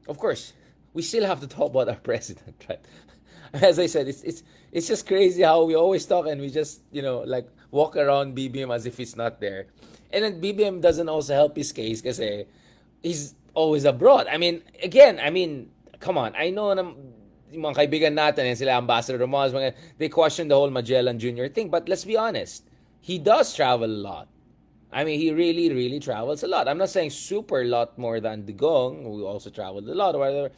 of course, we still have to talk about our president, right? As I said, it's just crazy how we always talk and we just like walk around BBM as if it's not there, and then BBM doesn't also help his case kasi he's always abroad. I mean, again, I mean, come on, I know na yung mga kaibigan natin and sila Ambassador Ramos, they question the whole Magellan Jr. thing, but let's be honest, he does travel a lot. I mean, he really, really travels a lot. I'm not saying super lot more than Digong, who also traveled a lot or whatever.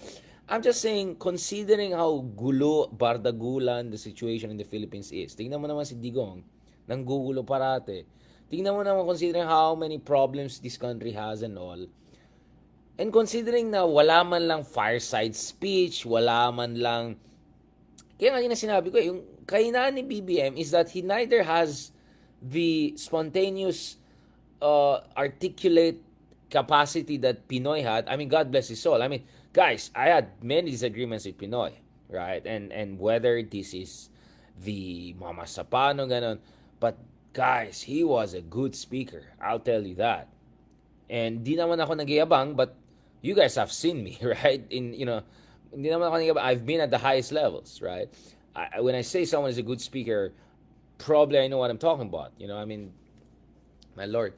I'm just saying, considering how gulo, bardagulan the situation in the Philippines is. Tingnan mo naman si Digong, nanggugulo parate. Tingnan mo naman considering how many problems this country has and all. And considering na wala man lang fireside speech, wala man lang. Kaya nga yun na sinabi ko, yung kahinaan ni BBM is that he neither has the spontaneous articulate capacity that Pinoy had. I mean, God bless his soul. I mean, guys, I had many disagreements with Pinoy, right? And whether this is the Mama Sapano, ganon. But guys, he was a good speaker. I'll tell you that. And di naman ako nagyayabang, but you guys have seen me, right? Hindi naman ako nagyayabang. I've been at the highest levels, right? When I say someone is a good speaker, probably I know what I'm talking about. I mean, my lord.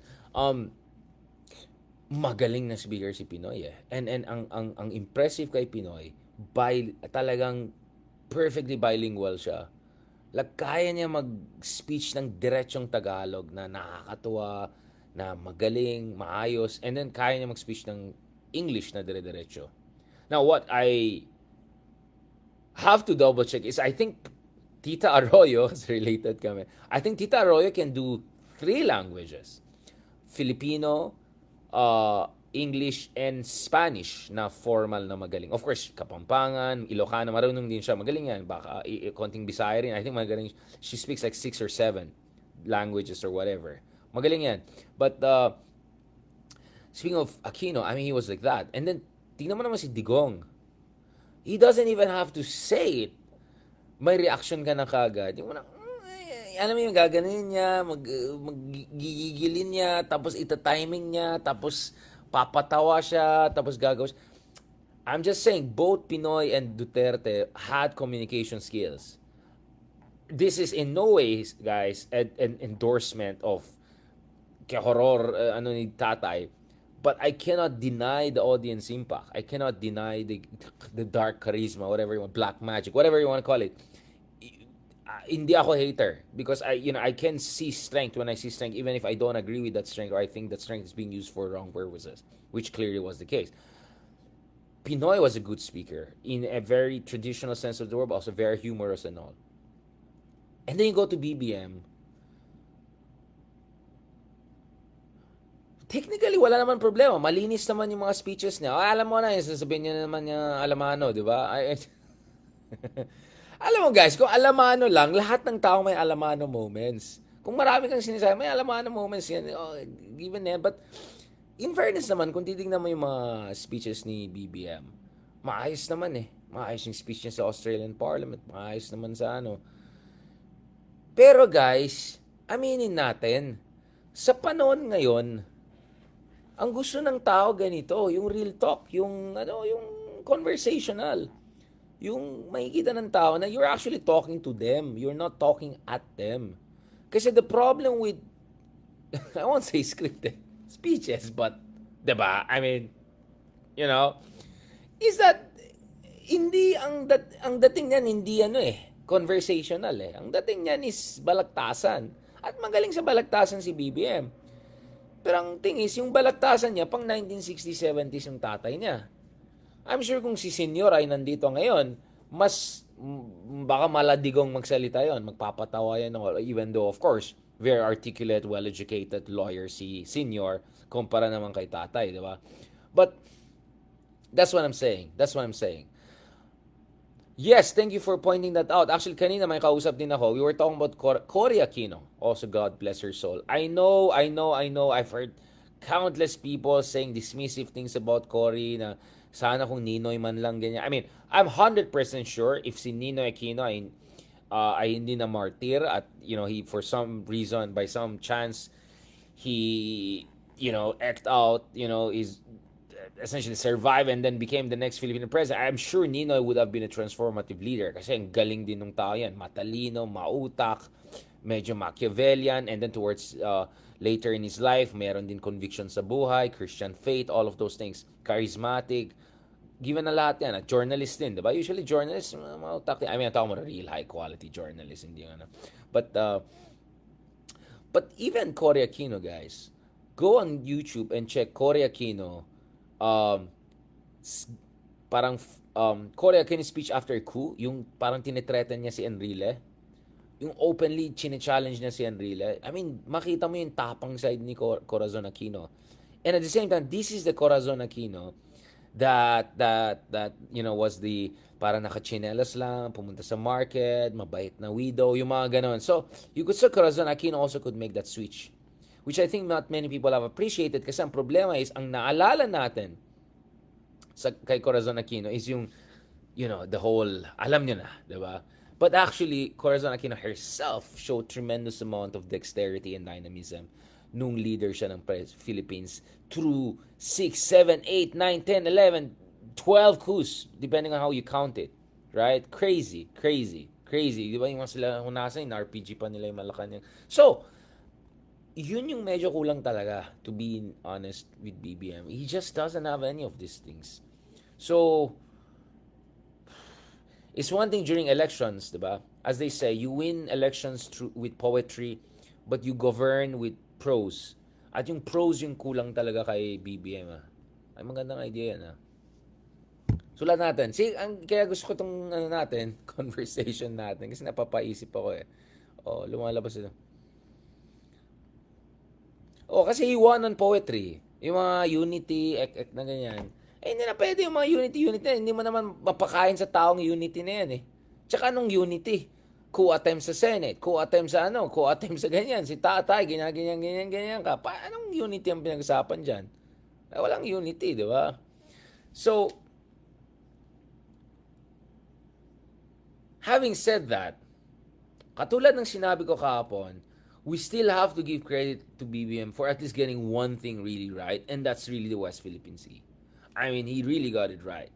Magaling na speaker si Pinoy eh. And ang impressive kay Pinoy, talagang perfectly bilingual siya. Like, kaya niya mag-speech ng diretsong Tagalog na nakakatuwa, na magaling, maayos, and then kaya niya mag-speech ng English na dire-diretso. Now, what I have to double check is I think Tita Arroyo, is related kami, I think Tita Arroyo can do three languages. Filipino, English, and Spanish na formal na magaling. Of course, Kapampangan, Ilocano, marunong din siya. Magaling yan. Baka konting Bisaya rin. I think magaling. She speaks like 6 or 7 languages or whatever. Magaling yan. But, speaking of Aquino, I mean, he was like that. And then, tingnan mo naman si Digong. He doesn't even have to say it. May reaction ka na kagad. Yung mga, alam mo yung gaganin niya, magigigilin niya, tapos ita-timing niya, tapos papatawa siya, tapos gagawin. I'm just saying, both Pinoy and Duterte had communication skills. This is in no way, guys, an endorsement of horror ano ni Tatay. But I cannot deny the audience impact. I cannot deny the dark charisma, whatever you want, black magic, whatever you want to call it. Hindi ako hater because I can see strength when I see strength even if I don't agree with that strength or I think that strength is being used for wrong purposes, which clearly was the case. Pinoy was a good speaker in a very traditional sense of the word, but also very humorous and all. And then you go to BBM. Technically, wala naman problema. Malinis naman yung mga speeches niya. Alam mo na, sasabihin niya naman niya alamano, di ba? Alam mo guys, kung alamano lang, lahat ng tao may alamano moments. Kung marami kang sinasabi, may alamano moments yan. Oh, given yan. But, in fairness naman, kung titignan mo yung mga speeches ni BBM, maayos naman eh. Maayos yung speech niya sa Australian Parliament. Maayos naman sa ano. Pero guys, aminin natin, sa panahon ngayon, ang gusto ng tao ganito, yung real talk, yung conversational. Yung makikita ng tao na you're actually talking to them. You're not talking at them. Kasi the problem with, I won't say scripted speeches, but, diba? I mean, you know, is that, hindi, ang dating niyan, hindi conversational eh. Ang dating niyan is balagtasan. At magaling sa balagtasan si BBM. Pero ang thing is, yung balagtasan niya, pang 1960s, 70s yung tatay niya. I'm sure kung si Senyor ay nandito ngayon, mas baka maladigong magsalita yon, magpapatawa yan, even though, of course, very articulate, well-educated lawyer si Senyor, kumpara naman kay tatay, di ba? But, that's what I'm saying. That's what I'm saying. Yes, thank you for pointing that out. Actually, kanina may kausap din ako. We were talking about Cory Aquino. Also, God bless her soul. I know. I've heard countless people saying dismissive things about Cory na sana kung Ninoy man lang ganyan. I mean, I'm 100% sure if si Ninoy Aquino ay hindi na martir at, he, for some reason, by some chance, he, act out, is essentially survived and then became the next Filipino president, I'm sure Ninoy would have been a transformative leader kasi ang galing din ng tao yan. Matalino, mautak, medyo Machiavellian, and then towards later in his life, meron din conviction sa buhay, Christian faith, all of those things. Charismatic, given na lahat yan. At journalist din, di ba? Usually journalists, mautak din. I mean, I'm talking about a real high quality journalist, hindi ano. But even Cory Aquino, guys, go on YouTube and check Cory Aquino, um, parang Cory Aquino speech after coup, yung parang tinitretan niya si Enrile, yung openly chine-challenge niya si Enrile. I mean, makita mo yung tapang side ni Corazon Aquino. And at the same time, this is the Corazon Aquino that was the para nakachinelas lang, pumunta sa market, mabait na widow, yung mga ganon. So, you could say Corazon Aquino also could make that switch. Which I think not many people have appreciated kasi ang problema is, ang naalala natin kay Corazon Aquino is yung, the whole, alam nyo na, di ba? But actually, Corazon Aquino herself showed tremendous amount of dexterity and dynamism nung leader siya ng Philippines through 6, 7, 8, 9, 10, 11, 12 coups, depending on how you count it. Right? Crazy. Di ba yung sila hunasan, yung RPG pa nila yung Malacanang. So, yun yung medyo kulang talaga, to be honest with BBM. He just doesn't have any of these things. So, it's one thing during elections, diba? As they say, you win elections with poetry, but you govern with prose. At yung prose yung kulang talaga kay BBM. Ay, magandang idea yan. Sulat natin. Kaya gusto ko itong natin, conversation natin, kasi napapaisip ako eh. Lumalabas ito. Kasi he won on poetry. Yung mga unity, na ganyan. Hindi na pwede yung mga unity na. Hindi mo naman mapakain sa taong unity na yan eh. Tsaka anong unity? Coup attempt sa Senate, coup attempt sa coup attempt sa ganyan. Si Tatay, ganyan ka. Anong unity ang pinag-usapan dyan? Walang unity, di ba? So, having said that, katulad ng sinabi ko kahapon, we still have to give credit to BBM for at least getting one thing really right, and that's really the West Philippine Sea. I mean, he really got it right.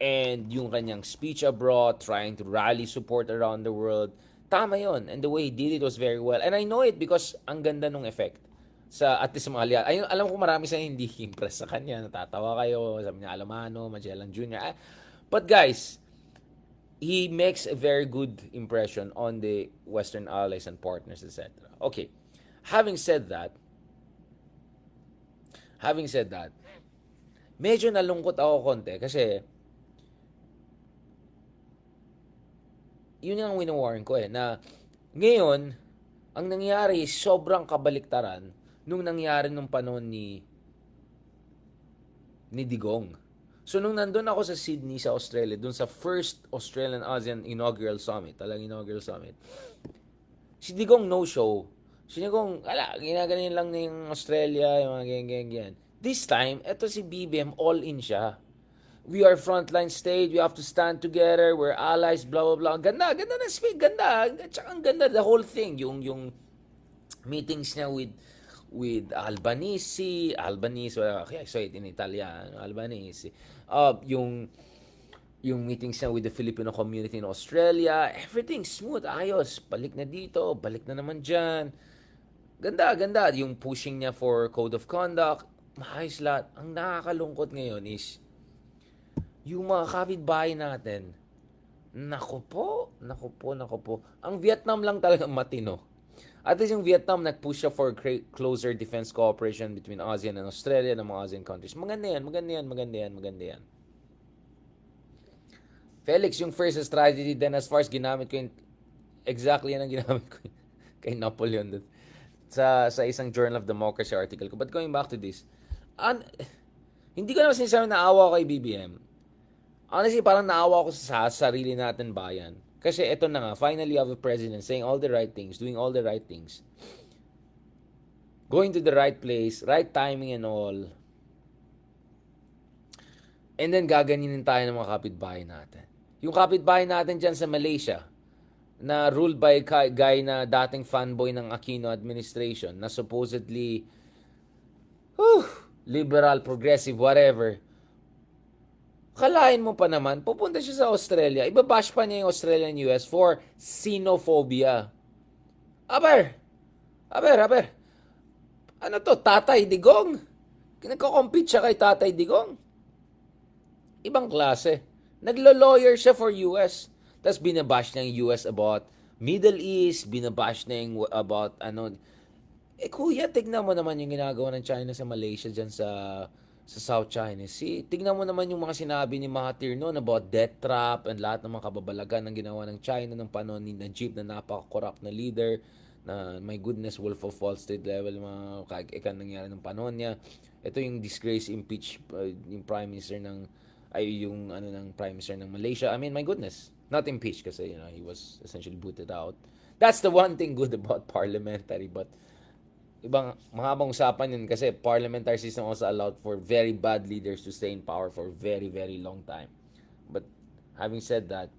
And yung kanyang speech abroad, trying to rally support around the world, tama yon. And the way he did it was very well. And I know it because ang ganda nung effect sa at least mga aliat. Alam ko marami sa hindi impress sa kanya, natatawa kayo, sabi niya Alamano, Magellan Jr. But guys, he makes a very good impression on the Western allies and partners, etc. Okay, having said that, medyo nalungkot ako konti kasi yun yung winawarn ko na ngayon, ang nangyari sobrang kabaliktaran nung nangyari nung panahon ni Digong. So, nung nandun ako sa Sydney, sa Australia, dun sa first Australian ASEAN inaugural summit, si Digong no-show. Si Digong, ginaganin lang na yung Australia, yung mga ganyan. This time, eto si BBM, all in siya. We are frontline state, we have to stand together, we're allies, blah, blah, blah. Ganda na speak, ganda. Tsaka ang ganda, the whole thing. Yung meetings niya with Albanese, okay, I say it in Italian, Albanese. Yung meetings niya with the Filipino community in Australia, everything smooth, ayos. Balik na dito, balik na naman dyan. Ganda. Yung pushing niya for code of conduct, maayos lahat. Ang nakakalungkot ngayon is, yung mga kapitbahay natin, nako po. Ang Vietnam lang talaga matino. At least yung Vietnam, nag-push siya for closer defense cooperation between ASEAN and Australia ng mga ASEAN countries. Maganda yan. Felix, yung first strategy then as far as ginamit ko yung exactly yan ang ginamit ko kay Napoleon sa isang Journal of Democracy article ko. But going back to this, hindi ko naman sinasabi na awa kay BBM. Honestly, parang naawa ko sa sarili natin bayan. Kasi eto na nga, finally have a president saying all the right things, doing all the right things. Going to the right place, right timing and all. And then gaganinin tayo ng mga kapitbahay natin. Yung kapitbahay natin dyan sa Malaysia, na ruled by guy na dating fanboy ng Aquino administration, na supposedly liberal, progressive, whatever. Kalain mo pa naman, pupunta siya sa Australia, ibabash pa niya yung Australia and US for xenophobia. Aber, aber, ano to, Tatay Digong? Nagko-compete siya kay Tatay Digong. Ibang klase. Naglo-lawyer siya for US. Tapos binabash niya yung US about Middle East, binabash niya yung about ano. Eh kuya, tignan mo naman yung ginagawa ng China sa Malaysia dyan sa South China Sea. Tignan mo naman yung mga sinabi ni Mahathir noon about death trap and lahat ng mga kababalagan ng ginawa ng China ng panahon ni Najib na napaka-corrupt na leader na my goodness, Wolf of Wall Street level mga ikan nangyari ng panahon niya. Ito yung disgrace impeach yung prime minister ng ay yung ano ng prime minister ng Malaysia. I mean, my goodness. Not impeached kasi he was essentially booted out. That's the one thing good about parliamentary, but ibang mahabang usapan yun kasi parliamentary system also allowed for very bad leaders to stay in power for very, very long time. But having said that,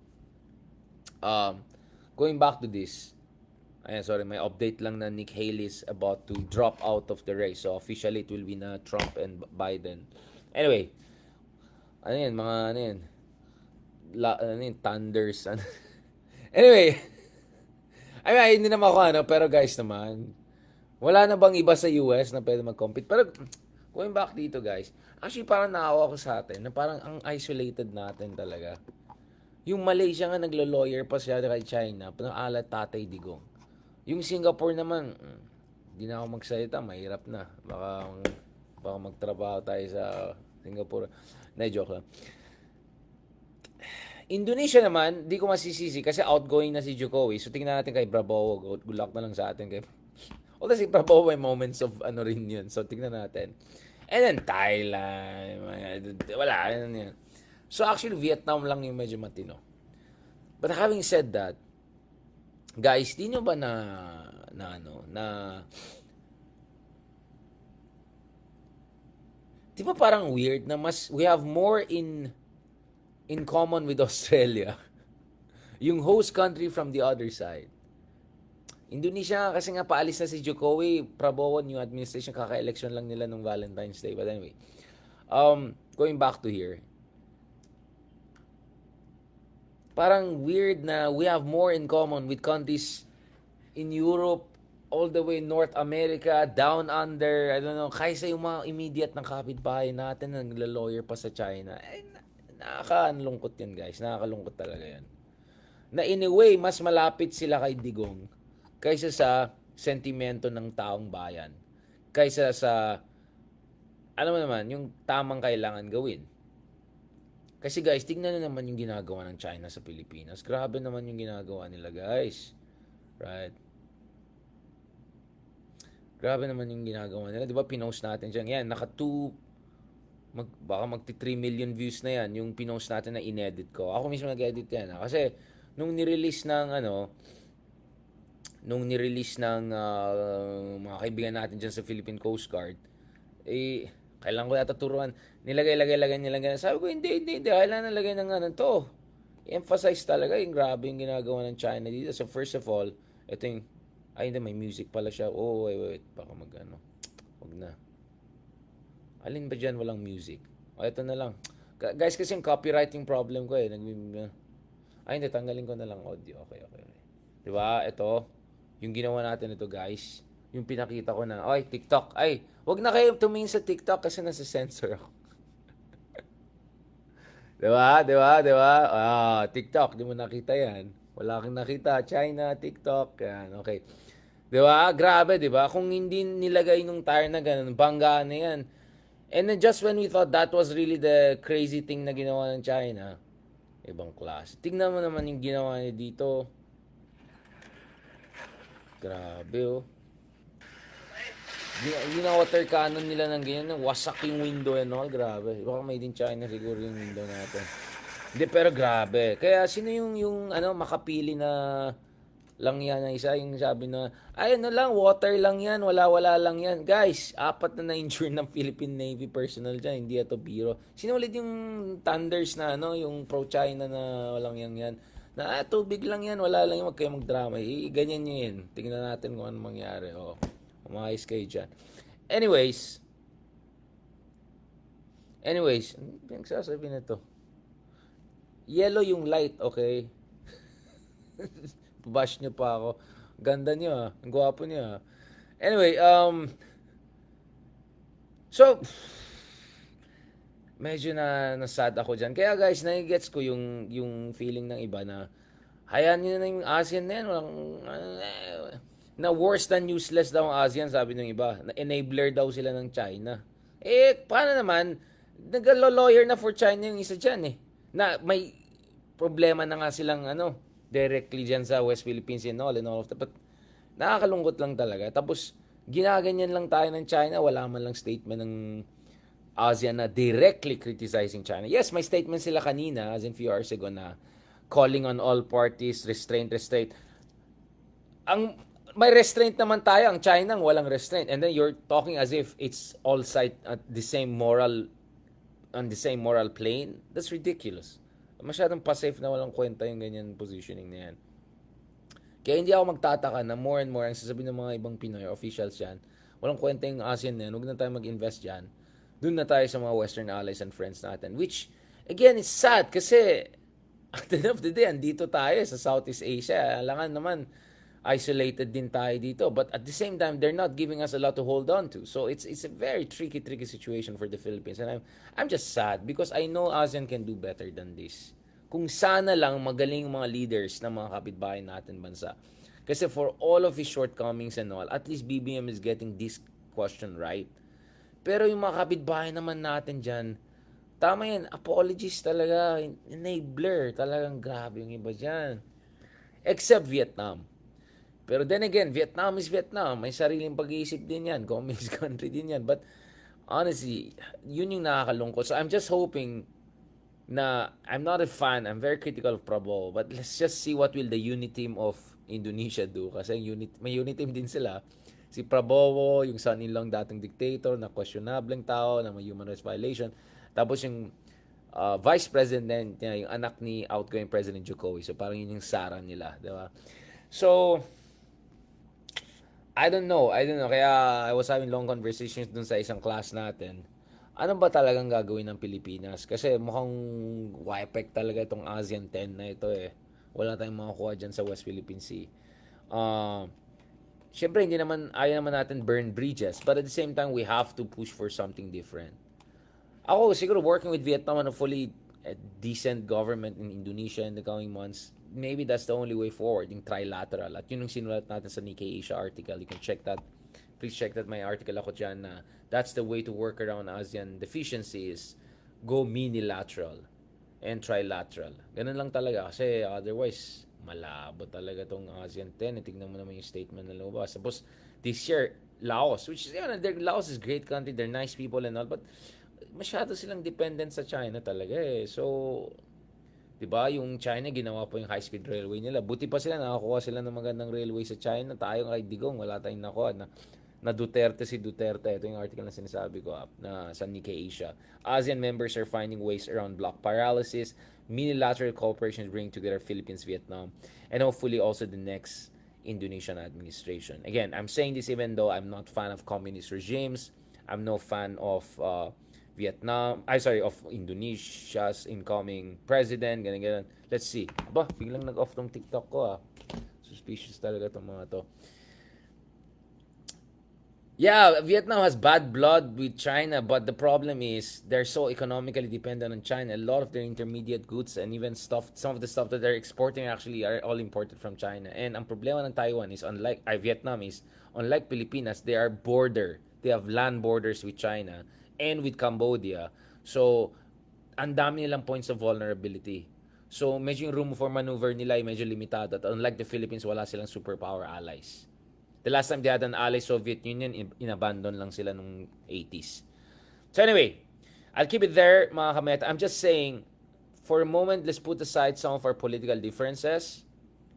going back to this, ayan, sorry, may update lang na Nick Haley is about to drop out of the race. So, officially, it will be na Trump and Biden. Anyway, ano yan, mga ano yan, ano yan, thunders. Ano. Anyway, I mean, hindi naman ako ano, pero guys naman, wala na bang iba sa US na pwede mag-compete? Pero, going back dito guys, actually parang naawa ko sa atin na parang ang isolated natin talaga. Yung Malaysia nga naglo-lawyer pa siya kay China, panaalat Tatay Digong. Yung Singapore naman, hindi na ako magsalita, mahirap na. Baka magtrabaho tayo sa Singapore. Na, joke lang. Indonesia naman, di ko masisisi kasi outgoing na si Jokowi. So tingnan natin kay Prabowo. Good luck na lang sa atin kay although si Prabowo may moments of ano rin yun. So tingnan natin. And then Thailand. Wala. Ano yan. So actually Vietnam lang yung medyo matino. But having said that, guys, di nyo ba na di ba parang weird na we have more in common with Australia, yung host country from the other side. Indonesia kasi nga paalis na si Jokowi, Prabowo, new administration, kaka-election lang nila nung Valentine's Day. But anyway, going back to here, parang weird na we have more in common with countries in Europe, all the way North America, down under, I don't know, kaysa yung mga immediate ng kapitbahay natin na nagla-lawyer pa sa China. Nakakalungkot yan guys. Nakakalungkot talaga yan. Na in a way, mas malapit sila kay Digong kaysa sa sentimento ng taong bayan. Kaysa sa, alam mo naman, yung tamang kailangan gawin. Kasi guys, tignan na naman yung ginagawa ng China sa Pilipinas. Grabe naman yung ginagawa nila guys. Right? Grabe naman yung ginagawa nila. Di ba pinost natin dyan. Yan, baka magti 3 million views na yan yung pinost natin na inedit ko. Ako mismo nag-edit yan. Kasi nung nirelease ng mga kaibigan natin dyan sa Philippine Coast Guard, kailangan ko yata turuan. Nilagay. Sabi ko, hindi. Kailangan nalagay ng ano to. Emphasize talaga yung grabe yung ginagawa ng China dito. So first of all, ito yung, hindi, may music pala siya. Oh, wait. Baka wag na. Alin ba dyan walang music? Ito na lang. Guys, kasi yung copywriting problem ko hindi, tanggalin ko na lang audio. Okay. Diba? Ito, yung ginawa natin ito guys. Yung pinakita ko na, TikTok. Wag na kayo tumingin sa TikTok kasi nasa censor ako. Diba? TikTok, di mo nakita yan. Wala kang nakita. China, TikTok. Yan, okay. Diba? Grabe, diba? Kung hindi nilagay nung tire na ganun, banggaan na yan. And then just when we thought that was really the crazy thing na ginawa ng China, ibang klase. Tingnan mo naman yung ginawa niya dito. Grabe oh. Gina-water cannon nila ng ganyan. Wasak yung window and all. Grabe. Baka made in China siguro yung window natin. Hindi, pero grabe. Kaya sino yung makapili na lang yan na isa, yung sabi na, lang, water lang yan, wala lang yan. Guys, 4 na na-injure ng Philippine Navy personnel dyan, hindi ito biro. Sino ulit yung Thunders na, yung pro-China na walang yan. Na, tubig lang yan, wala lang yan, wag kayo magdrama. Ganyan nyo yun. Tingnan natin kung ano mangyari. Umayos kayo dyan. Anyways, pinagsasabi na to. Yellow yung light, okay? Bash niyo pa ako. Ganda niyo ah. Ang gwapo niyo ah. Anyway, so, medyo na-sad ako dyan. Kaya guys, nagigets ko yung feeling ng iba na hayaan nyo na yung ASEAN na yan. Walang, na worse than useless daw ang ASEAN, sabi ng iba. Na enabler daw sila ng China. Eh, paano naman? Nag-lawyer na for China yung isa dyan eh. Na may problema na nga silang directly dyan sa West Philippines and all of that. But nakakalungkot lang talaga. Tapos, ginaganyan lang tayo ng China. Wala man lang statement ng ASEAN na directly criticizing China. Yes, may statement sila kanina, as in few hours ago, na calling on all parties, restraint. Ang may restraint naman tayo, ang China ang walang restraint. And then you're talking as if it's all side at the same moral, on the same moral plane. That's ridiculous. Masyadong pa-safe na walang kwenta yung ganyan positioning na yan. Kaya hindi ako magtataka na more and more ang sasabihin ng mga ibang Pinoy officials yan, walang kwenta yung ASEAN na yan, huwag na tayo mag-invest dyan. Doon na tayo sa mga Western allies and friends natin. Which, again, is sad kasi at the end of the day, andito tayo sa Southeast Asia. Alangan naman, isolated din tayo dito. But at the same time, they're not giving us a lot to hold on to. So it's a very tricky situation for the Philippines. And I'm just sad because I know ASEAN can do better than this. Kung sana lang magaling mga leaders ng mga kapitbahay natin bansa. Kasi for all of his shortcomings and all, at least BBM is getting this question right. Pero yung mga kapitbahay naman natin dyan, tama yan, apologies talaga, enabler, talagang grabe yung iba dyan. Except Vietnam. Pero then again, Vietnam is Vietnam. May sariling pag-iisip din yan. Communist country din yan. But honestly, yun yung nakakalungkot. So I'm just hoping na I'm not a fan. I'm very critical of Prabowo. But let's just see what will the unit team of Indonesia do. Kasi may unit team din sila. Si Prabowo, yung son-in-law dating dictator na questionable tao, na may human rights violation. Tapos yung vice president niya, yung anak ni outgoing President Jokowi. So parang yun yung sara nila. Diba? So, I don't know. Kaya I was having long conversations dun sa isang class natin. Ano ba talagang gagawin ng Pilipinas? Kasi mukhang WIPEC talaga itong ASEAN 10 na ito eh. Wala tayong makakuha dyan sa West Philippine Sea. Uh, Siyempre, ayaw naman natin burn bridges. But at the same time, we have to push for something different. Ako, siguro working with Vietnam on a fully decent government in Indonesia in the coming months, maybe that's the only way forward, yung trilateral. At yun yung sinulat natin sa Nikkei Asia article. You can check that. Please check that may article ako dyan na that's the way to work around ASEAN deficiencies. Go minilateral and trilateral. Ganun lang talaga kasi otherwise, malabo talaga tong ASEAN 10. Tignan mo naman yung statement na lumabas. Tapos, this year, Laos, which is, Laos is great country, they're nice people and all, but masyado silang dependent sa China talaga eh. So, 'di ba, yung China ginawa po yung high-speed railway nila. Buti pa sila nakakuha sila ng magandang railway sa China. Tayo kay Digong wala tayong nakuha na Duterte si Duterte. Ito yung article na sinasabi ko na sa Nikkei Asia. ASEAN members are finding ways around block paralysis. Minilateral cooperation is bringing together Philippines, Vietnam, and hopefully also the next Indonesian administration. Again, I'm saying this even though I'm not fan of communist regimes. I'm no fan of of Indonesia's incoming president, ganyan. Let's see. Aba, biglang nag-off tong TikTok ko ah. Suspicious talaga tong mga to. Yeah, Vietnam has bad blood with China, but the problem is they're so economically dependent on China. A lot of their intermediate goods and even some of the stuff that they're exporting actually are all imported from China. And ang problema ng Taiwan is Vietnam is unlike Pilipinas, they are border. They have land borders with China and with Cambodia. So, ang dami nilang points of vulnerability. So, medyo yung room for maneuver nila ay medyo limitado. At unlike the Philippines, wala silang superpower allies. The last time they had an ally, Soviet Union, inabandon lang sila nung 80s. So anyway, I'll keep it there, mga kameta. I'm just saying, for a moment, let's put aside some of our political differences.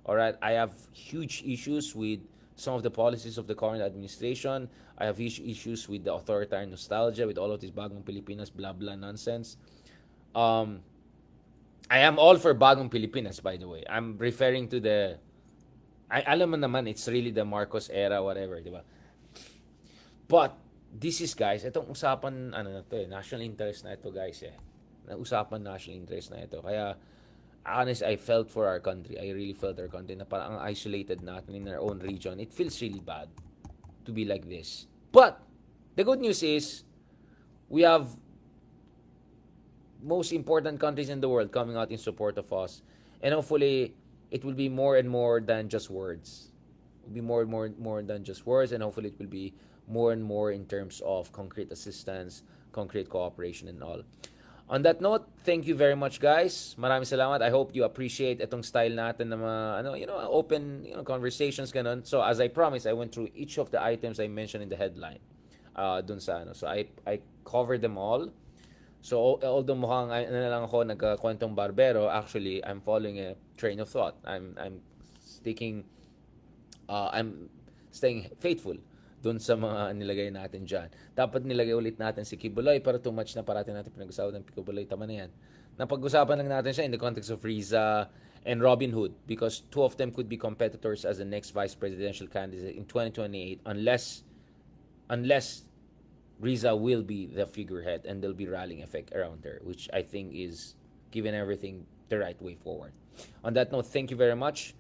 Alright, I have huge issues with some of the policies of the current administration. I have huge issues with the authoritarian nostalgia, with all of this bagong Pilipinas, blah blah nonsense. I am all for bagong Pilipinas, by the way. I'm referring to alam mo naman, it's really the Marcos era, whatever, di ba? But, this is, guys, itong usapan, national interest na ito, guys, eh. Usapan national interest na ito. Kaya, honest, I felt for our country. I really felt our country na parang ang isolated natin in our own region. It feels really bad to be like this. But the good news is we have most important countries in the world coming out in support of us. And hopefully it will be more and more than just words. It will be more than just words, and hopefully it will be more and more in terms of concrete assistance, concrete cooperation and all. On that note, thank you very much guys. Maraming salamat. I hope you appreciate itong style natin na open, conversations ganun. So as I promised, I went through each of the items I mentioned in the headline. Dun sa So I covered them all. So although mukhang na lang ako nagkakwentong barbero, actually I'm following a train of thought. Sticking I'm staying faithful doon sa mga nilagay natin dyan. Dapat nilagay ulit natin si Kibuloy, pero too much na parati natin pinag-usapan ng Kibuloy. Tama na yan. Napag-usapan lang natin siya in the context of Riza and Robin Hood, because two of them could be competitors as the next vice presidential candidate in 2028 unless Riza will be the figurehead and there'll be rallying effect around her, which I think is given everything the right way forward. On that note, thank you very much.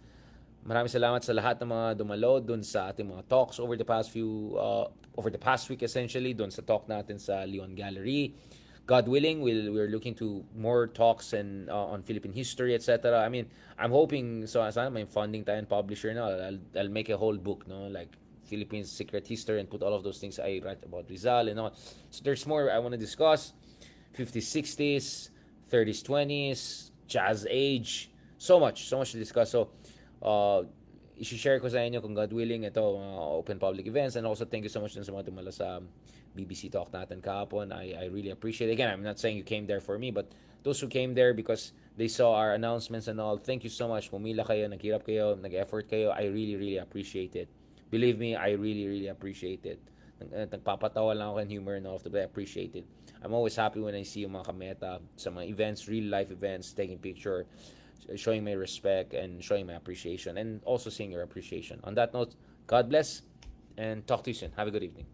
Maraming salamat sa lahat ng mga dumalo dun sa ating mga talks over the past week essentially, dun sa talk natin sa Leon Gallery. God willing, we're looking to more talks and on Philippine history, etc. I mean, I'm hoping sana may funding tayo and publisher na. I'll make a whole book, no, like Philippines secret history, and put all of those things I write about Rizal and all. So there's more I want to discuss. 50s, 60s, 30s, 20s, jazz age, so much to discuss. So i-share ko sa inyo kung God willing ito mga open public events. And also thank you so much din sa mga dumalo sa BBC talk natin kahapon. I really appreciate it. Again, I'm not saying you came there for me, but those who came there because they saw our announcements and all, thank you so much. Pumila kayo, naghirap kayo, nag-effort kayo. I really appreciate it. Believe me, I really appreciate it. Nagpapatawa lang ako and humor and all of that, but I appreciate it. I'm always happy when I see yung mga kameta sa mga events, real life events, taking picture, showing my respect and showing my appreciation, and also seeing your appreciation. On that note, God bless and talk to you soon. Have a good evening.